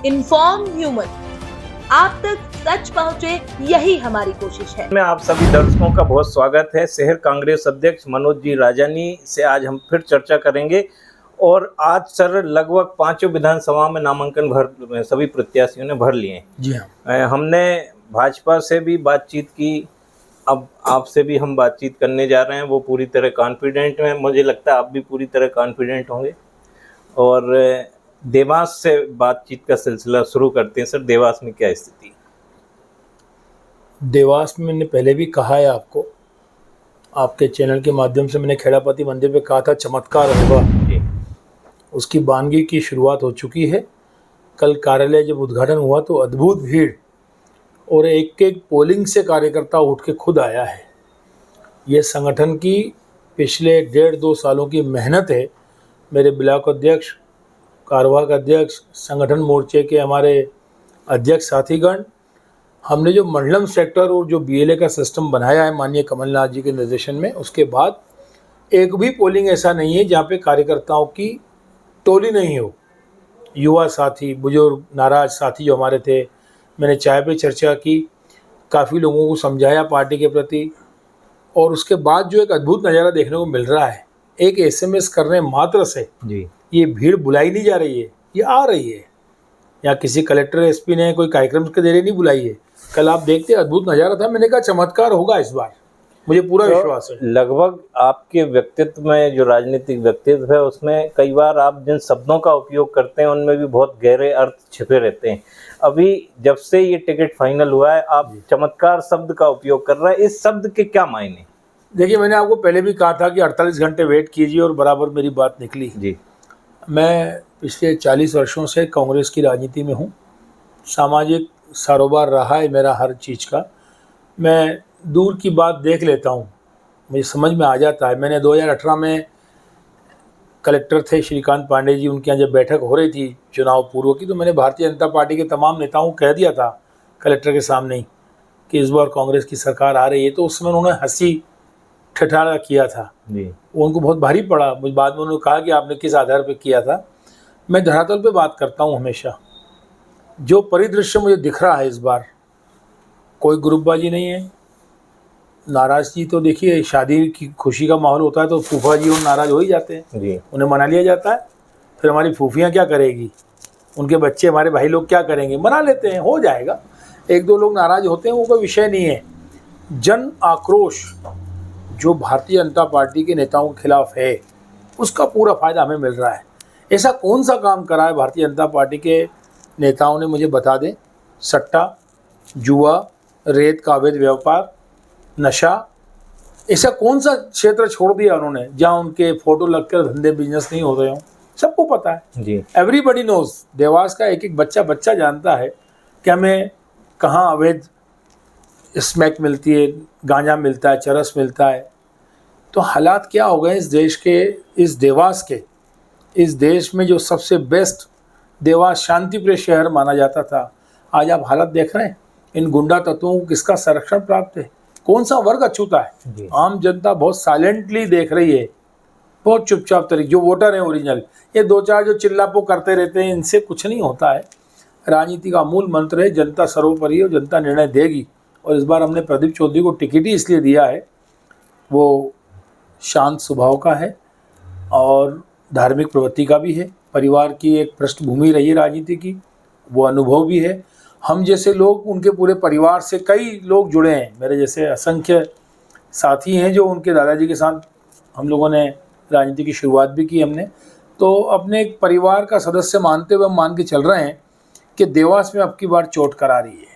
Inform human, आप तक सच पहुंचे, यही हमारी कोशिश है। में आप सभी दर्शकों का बहुत स्वागत है। शहर कांग्रेस अध्यक्ष मनोज जी राजानी से आज हम फिर चर्चा करेंगे। और आज सर लगभग 5 विधानसभा में नामांकन सभी प्रत्याशियों ने भर लिए। जी हाँ, हमने भाजपा से भी बातचीत की, अब आपसे भी हम बातचीत करने जा रहे हैं। वो पूरी तरह कॉन्फिडेंट हैं, मुझे लगता है आप भी पूरी तरह कॉन्फिडेंट होंगे। और देवास से बातचीत का सिलसिला शुरू करते हैं। सर, देवास में क्या स्थिति है? देवास में मैंने पहले भी कहा है आपको, आपके चैनल के माध्यम से मैंने खेड़ापति मंदिर पे कहा था चमत्कार होगा। जी। उसकी बानगी की शुरुआत हो चुकी है। कल कार्यालय जब उद्घाटन हुआ तो अद्भुत भीड़ और एक एक पोलिंग से कार्यकर्ता उठ के खुद आया है। ये संगठन की पिछले 1.5-2 सालों की मेहनत है। मेरे ब्लॉक अध्यक्ष, कार्यवाहक अध्यक्ष, संगठन मोर्चे के हमारे अध्यक्ष साथीगण, हमने जो मंडलम सेक्टर और जो बीएलए का सिस्टम बनाया है माननीय कमलनाथ जी के निर्देशन में, उसके बाद एक भी पोलिंग ऐसा नहीं है जहाँ पे कार्यकर्ताओं की टोली नहीं हो। युवा साथी, बुजुर्ग, नाराज साथी जो हमारे थे, मैंने चाय पे चर्चा की, काफ़ी लोगों को समझाया पार्टी के प्रति। और उसके बाद जो एक अद्भुत नज़ारा देखने को मिल रहा है, एक एसएमएस करने मात्र से जी, ये भीड़ बुलाई नहीं जा रही है, ये आ रही है। या किसी कलेक्टर एसपी ने कोई कार्यक्रम के जरिए नहीं बुलाई है। कल आप देखते अद्भुत नज़ारा था। मैंने कहा चमत्कार होगा इस बार, मुझे पूरा विश्वास है। लगभग आपके व्यक्तित्व में, जो राजनीतिक व्यक्तित्व है, उसमें कई बार आप जिन शब्दों का उपयोग करते हैं उनमें भी बहुत गहरे अर्थ छिपे रहते हैं। अभी जब से ये टिकट फाइनल हुआ है, आप चमत्कार शब्द का उपयोग कर रहे हैं। इस शब्द के क्या मायने? देखिए, मैंने आपको पहले भी कहा था कि 48 घंटे वेट कीजिए और बराबर मेरी बात निकली। जी। मैं पिछले 40 वर्षों से कांग्रेस की राजनीति में हूँ। सामाजिक कारोबार रहा है मेरा हर चीज़ का। मैं दूर की बात देख लेता हूँ, मुझे समझ में आ जाता है। मैंने 2018 में कलेक्टर थे श्रीकांत पांडे जी, उनके यहाँ जब बैठक हो रही थी चुनाव पूर्व की, तो मैंने भारतीय जनता पार्टी के तमाम नेताओं को कह दिया था कलेक्टर के सामने ही कि इस बार कांग्रेस की सरकार आ रही है। तो उस समय उन्होंने हंसी ठठारा किया था जी। वो उनको बहुत भारी पड़ा। मुझे बाद में उन्होंने कहा कि आपने किस आधार पर किया था। मैं धरातल पे बात करता हूँ हमेशा। जो परिदृश्य मुझे दिख रहा है इस बार, कोई ग्रुपबाजी नहीं है। नाराज जी तो देखिए, शादी की खुशी का माहौल होता है तो फूफा जी और नाराज हो ही जाते हैं जी। उन्हें मना लिया जाता है। फिर हमारी फूफियाँ क्या करेगी, उनके बच्चे, हमारे भाई लोग क्या करेंगे, मना लेते हैं, हो जाएगा। 1-2 लोग नाराज होते हैं, वो कोई विषय नहीं है। जन आक्रोश जो भारतीय जनता पार्टी के नेताओं के खिलाफ है, उसका पूरा फ़ायदा हमें मिल रहा है। ऐसा कौन सा काम करा है भारतीय जनता पार्टी के नेताओं ने, मुझे बता दें। सट्टा, जुआ, रेत का अवैध व्यापार, नशा, ऐसा कौन सा क्षेत्र छोड़ दिया उन्होंने जहाँ उनके फोटो लगकर धंधे बिजनेस नहीं हो रहे हों? सबको पता है। जी। Everybody knows. देवास का एक एक बच्चा जानता है कि हमें कहाँ अवैध स्मैक मिलती है, गांजा मिलता है, चरस मिलता है। तो हालात क्या हो गए इस देश के, इस देवास के, इस देश में जो सबसे बेस्ट देवास शांति प्रिय शहर माना जाता था, आज आप हालत देख रहे हैं। इन गुंडा तत्वों को किसका संरक्षण प्राप्त है, कौन सा वर्ग अछूता है? आम जनता बहुत साइलेंटली देख रही है, बहुत चुपचाप तरीके। जो वोटर हैं ओरिजिनल, ये 2-4 जो चिल्लापो करते रहते हैं, इनसे कुछ नहीं होता है। राजनीति का मूल मंत्र है जनता सर्वोपरि और जनता निर्णय देगी। और इस बार हमने प्रदीप चौधरी को टिकट ही इसलिए दिया है, वो शांत स्वभाव का है और धार्मिक प्रवृत्ति का भी है। परिवार की एक पृष्ठभूमि रही है राजनीति की, वो अनुभव भी है। हम जैसे लोग, उनके पूरे परिवार से कई लोग जुड़े हैं। मेरे जैसे असंख्य साथी हैं जो उनके दादाजी के साथ हम लोगों ने राजनीति की शुरुआत भी की हमने। तो अपने एक परिवार का सदस्य मानते हुए हम मान के चल रहे हैं कि देवास में अब की बार चोट करा रही है।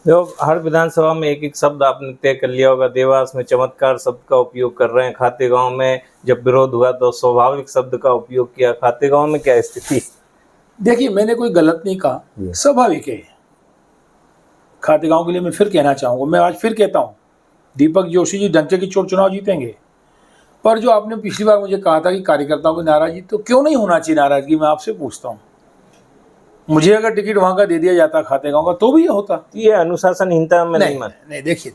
जो हर विधानसभा में एक एक शब्द आपने तय कर लिया होगा। देवास में चमत्कार शब्द का उपयोग कर रहे हैं। खातेगांव में जब विरोध हुआ तो स्वाभाविक शब्द का उपयोग किया। खातेगांव में क्या स्थिति? देखिए, मैंने कोई गलत नहीं कहा, स्वाभाविक है। खातेगांव के लिए मैं फिर कहना चाहूँगा, मैं आज फिर कहता हूँ, दीपक जोशी जी डंके की चोट चुनाव जीतेंगे। पर जो आपने पिछली बार मुझे कहा था कि कार्यकर्ताओं की नाराजगी, तो क्यों नहीं होना चाहिए नाराजगी? मैं आपसे पूछता हूँ। मुझे अगर टिकट वहाँ का दे दिया जाता खातेगांव का, तो भी ये होता। ये अनुशासनहीनता में नहीं मानते? नहीं, देखिए,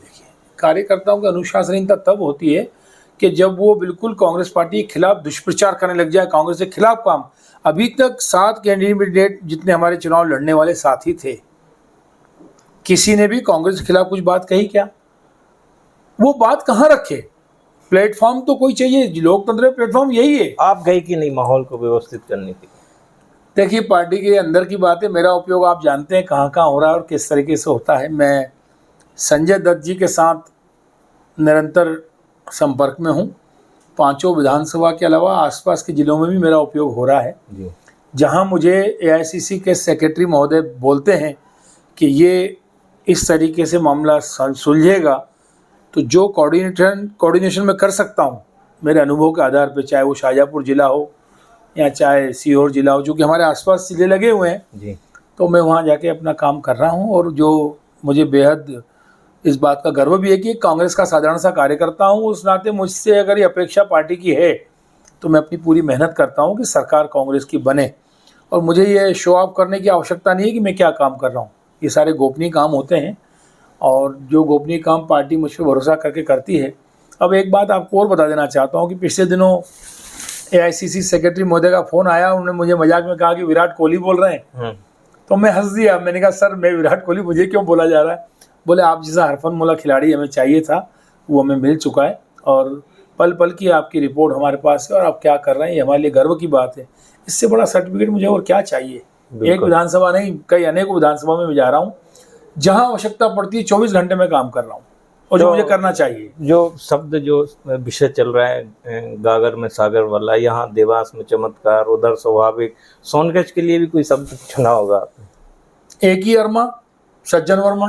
कार्यकर्ताओं की अनुशासनहीनता तब होती है कि जब वो बिल्कुल कांग्रेस पार्टी के खिलाफ दुष्प्रचार करने लग जाए, कांग्रेस के खिलाफ काम। अभी तक 7 कैंडिडेट जितने हमारे चुनाव लड़ने वाले साथी थे, किसी ने भी कांग्रेस के खिलाफ कुछ बात कही क्या? वो बात कहाँ रखे? प्लेटफॉर्म तो कोई चाहिए, लोकतंत्र में प्लेटफॉर्म यही है। आप गए कि नहीं माहौल को व्यवस्थित करने के लिए? देखिए, पार्टी के अंदर की बात है, मेरा उपयोग आप जानते हैं कहाँ कहाँ हो रहा है और किस तरीके से होता है। मैं संजय दत्त जी के साथ निरंतर संपर्क में हूँ। 5 विधानसभा के अलावा आसपास के ज़िलों में भी मेरा उपयोग हो रहा है। जी। जहाँ मुझे एआईसीसी के सेक्रेटरी महोदय बोलते हैं कि ये इस तरीके से मामला सुलझेगा, तो जो कोऑर्डिनेशन मैं कर सकता हूँ मेरे अनुभव के आधार पर, चाहे वो शाहजहाँपुर ज़िला हो या चाहे सीहोर ज़िला हो, जो कि हमारे आसपास ज़िले लगे हुए हैं जी। तो मैं वहाँ जाके अपना काम कर रहा हूँ। और जो मुझे बेहद इस बात का गर्व भी है कि कांग्रेस का साधारण सा कार्यकर्ता हूँ, उस नाते मुझसे अगर ये अपेक्षा पार्टी की है तो मैं अपनी पूरी मेहनत करता हूँ कि सरकार कांग्रेस की बने। और मुझे ये शो ऑफ करने की आवश्यकता नहीं है कि मैं क्या काम कर रहा हूँ। ये सारे गोपनीय काम होते हैं और जो गोपनीय काम पार्टी मुझ पर भरोसा करके करती है। अब एक बात आपको और बता देना चाहता हूँ कि पिछले दिनों एआईसीसी सेक्रेटरी महोदय का फ़ोन आया, उन्होंने मुझे मजाक में कहा कि विराट कोहली बोल रहे हैं। तो मैं हंस दिया। मैंने कहा सर, मैं विराट कोहली, मुझे क्यों बोला जा रहा है? बोले आप जैसा हरफनमौला खिलाड़ी हमें चाहिए था, वो हमें मिल चुका है और पल पल की आपकी रिपोर्ट हमारे पास है और आप क्या कर रहे हैं ये हमारे लिए गर्व की बात है। इससे बड़ा सर्टिफिकेट मुझे और क्या चाहिए? एक विधानसभा नहीं, कई अनेकों विधानसभा में मैं जा रहा हूँ, जहाँ आवश्यकता पड़ती है 24 घंटे में काम कर रहा हूँ और जो मुझे करना चाहिए। जो शब्द, जो विषय चल रहा है गागर में सागर वाला, यहाँ देवास में चमत्कार, उधर स्वाभाविक, सोनकच्छ के लिए भी कोई शब्द चुना होगा आपने? एक ही अरमा, सज्जन वर्मा।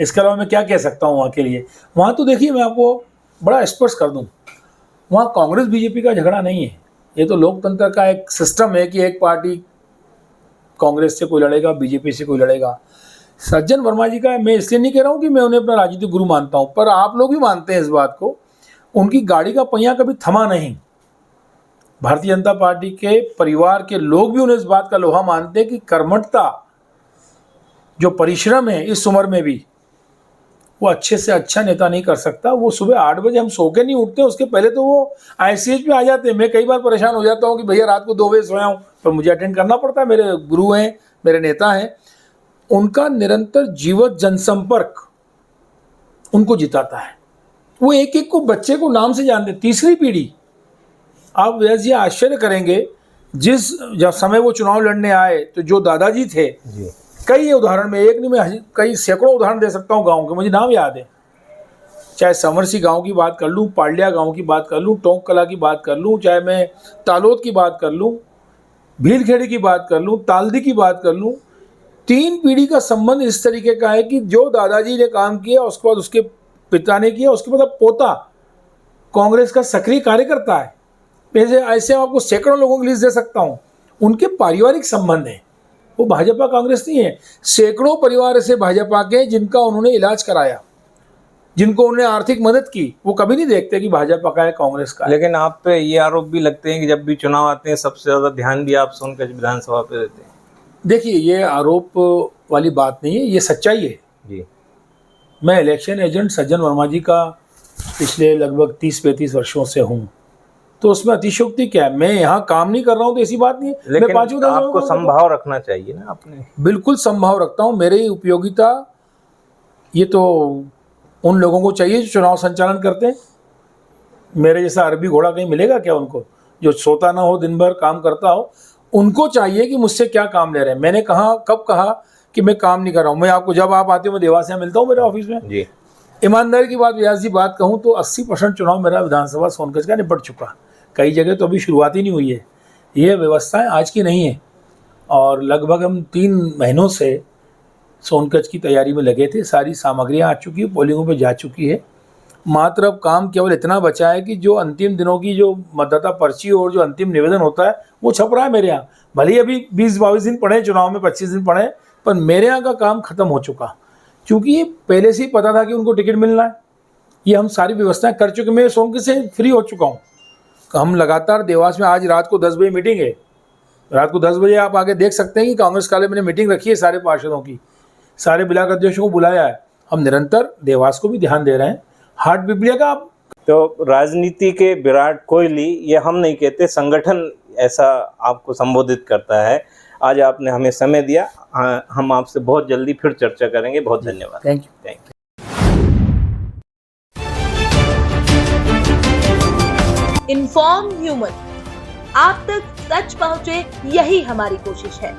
इसके अलावा मैं क्या कह सकता हूँ वहाँ के लिए? वहाँ तो देखिए, मैं आपको बड़ा स्पष्ट कर दूँ, वहाँ कांग्रेस बीजेपी का झगड़ा नहीं है। ये तो लोकतंत्र का एक सिस्टम है कि एक पार्टी कांग्रेस से कोई लड़ेगा, बीजेपी से कोई लड़ेगा। सज्जन वर्मा जी का मैं इसलिए नहीं कह रहा हूँ कि मैं उन्हें अपना राजनीतिक गुरु मानता हूँ, पर आप लोग भी मानते हैं इस बात को। उनकी गाड़ी का पहिया कभी थमा नहीं। भारतीय जनता पार्टी के परिवार के लोग भी उन्हें इस बात का लोहा मानते हैं कि कर्मठता, जो परिश्रम है इस उम्र में भी, वो अच्छे से अच्छा नेता नहीं कर सकता। वो सुबह 8 बजे हम सो के नहीं उठते, उसके पहले तो वो आईसीएच पे आ जाते हैं। मैं कई बार परेशान हो जाता हूँ कि भैया रात को 2 बजे सोया हूँ, पर मुझे अटेंड करना पड़ता है। मेरे गुरु हैं, मेरे नेता हैं। उनका निरंतर जीवत जनसंपर्क उनको जिताता है। वो एक एक को, बच्चे को नाम से जानते। तीसरी पीढ़ी, आप व्यास जी आश्चर्य करेंगे, जब समय वो चुनाव लड़ने आए तो जो दादाजी थे, कई उदाहरण में, एक नहीं मैं कई सैकड़ों उदाहरण दे सकता हूँ गाँव के, मुझे नाम याद है। चाहे समरसी गांव की बात कर लूँ, पालिया गांव की बात कर लूँ, टोंक कला की बात कर लूँ, चाहे मैं तालोद की बात कर लूँ, भीलखेड़ी की बात कर लूँ, तालदी की बात कर लूँ। 3 पीढ़ी का संबंध इस तरीके का है कि जो दादाजी ने काम किया, उसके बाद उसके पिता ने किया, उसके बाद पोता कांग्रेस का सक्रिय कार्यकर्ता है। ऐसे आपको सैकड़ों लोगों की लिस्ट दे सकता हूँ। उनके पारिवारिक संबंध है, वो भाजपा कांग्रेस नहीं है। सैकड़ों परिवार ऐसे भाजपा के जिनका उन्होंने इलाज कराया, जिनको उन्होंने आर्थिक मदद की। वो कभी नहीं देखते कि भाजपा का है, कांग्रेस का है। लेकिन आप पे ये आरोप भी लगते हैं कि जब भी चुनाव आते हैं सबसे ज़्यादा ध्यान भी आप सोनकच्छ विधानसभा पे देते हैं। देखिए, ये आरोप वाली बात नहीं है, ये सच्चाई है जी। मैं इलेक्शन एजेंट सज्जन वर्मा जी का पिछले लगभग 30-35 वर्षों से हूँ, तो उसमें अतिशयोक्ति क्या है? मैं यहाँ काम नहीं कर रहा हूँ तो ऐसी बात नहीं है। लेकिन आपको संभाव रखना चाहिए ना आपने। बिल्कुल संभाव रखता हूँ। मेरी उपयोगिता ये तो उन लोगों को चाहिए जो चुनाव संचालन करते हैं। मेरे जैसा अरबी घोड़ा कहीं मिलेगा क्या उनको, जो सोता ना हो, दिन भर काम करता हो? उनको चाहिए कि मुझसे क्या काम ले रहे हैं। मैंने कब कहा कि मैं काम नहीं कर रहा हूँ? मैं आपको, जब आप आते हो, मैं देवास से मिलता हूँ मेरे ऑफिस में जी। ईमानदारी की बात, व्यास जी बात कहूँ तो 80% चुनाव मेरा विधानसभा सोनकच्छ का निपट चुका। कई जगह तो अभी शुरुआत ही नहीं हुई है। ये व्यवस्थाएं आज की नहीं है और लगभग हम 3 महीनों से सोनकच्छ की तैयारी में लगे थे। सारी सामग्रियां आ चुकी है, पोलिंगों पे जा चुकी है। मात्र अब काम केवल इतना बचा है कि जो अंतिम दिनों की जो मतदाता पर्ची और जो अंतिम निवेदन होता है वो छप रहा है मेरे यहाँ। भले ही अभी 20-22 दिन पड़े चुनाव में, 25 दिन पड़े, पर मेरे यहाँ का काम खत्म हो चुका, क्योंकि ये पहले से ही पता था कि उनको टिकट मिलना है। ये हम सारी व्यवस्थाएं कर चुके। मैं सोनकच्छ से फ्री हो चुका हूँ। हम लगातार देवास में, आज रात को 10 बजे मीटिंग है। रात को 10 बजे आप आके देख सकते हैं कि कांग्रेस काले मैंने मीटिंग रखी है, सारे पार्षदों की, सारे ब्लॉक अध्यक्षों को बुलाया है। हम निरंतर देवास को भी ध्यान दे रहे हैं। हाट पिपलिया का तो राजनीति के विराट कोहली, ये हम नहीं कहते, संगठन ऐसा आपको संबोधित करता है। आज आपने हमें समय दिया, हम आपसे बहुत जल्दी फिर चर्चा करेंगे। बहुत धन्यवाद। Thank you. Thank you. Inform human, आप तक सच पहुंचे, यही हमारी कोशिश है।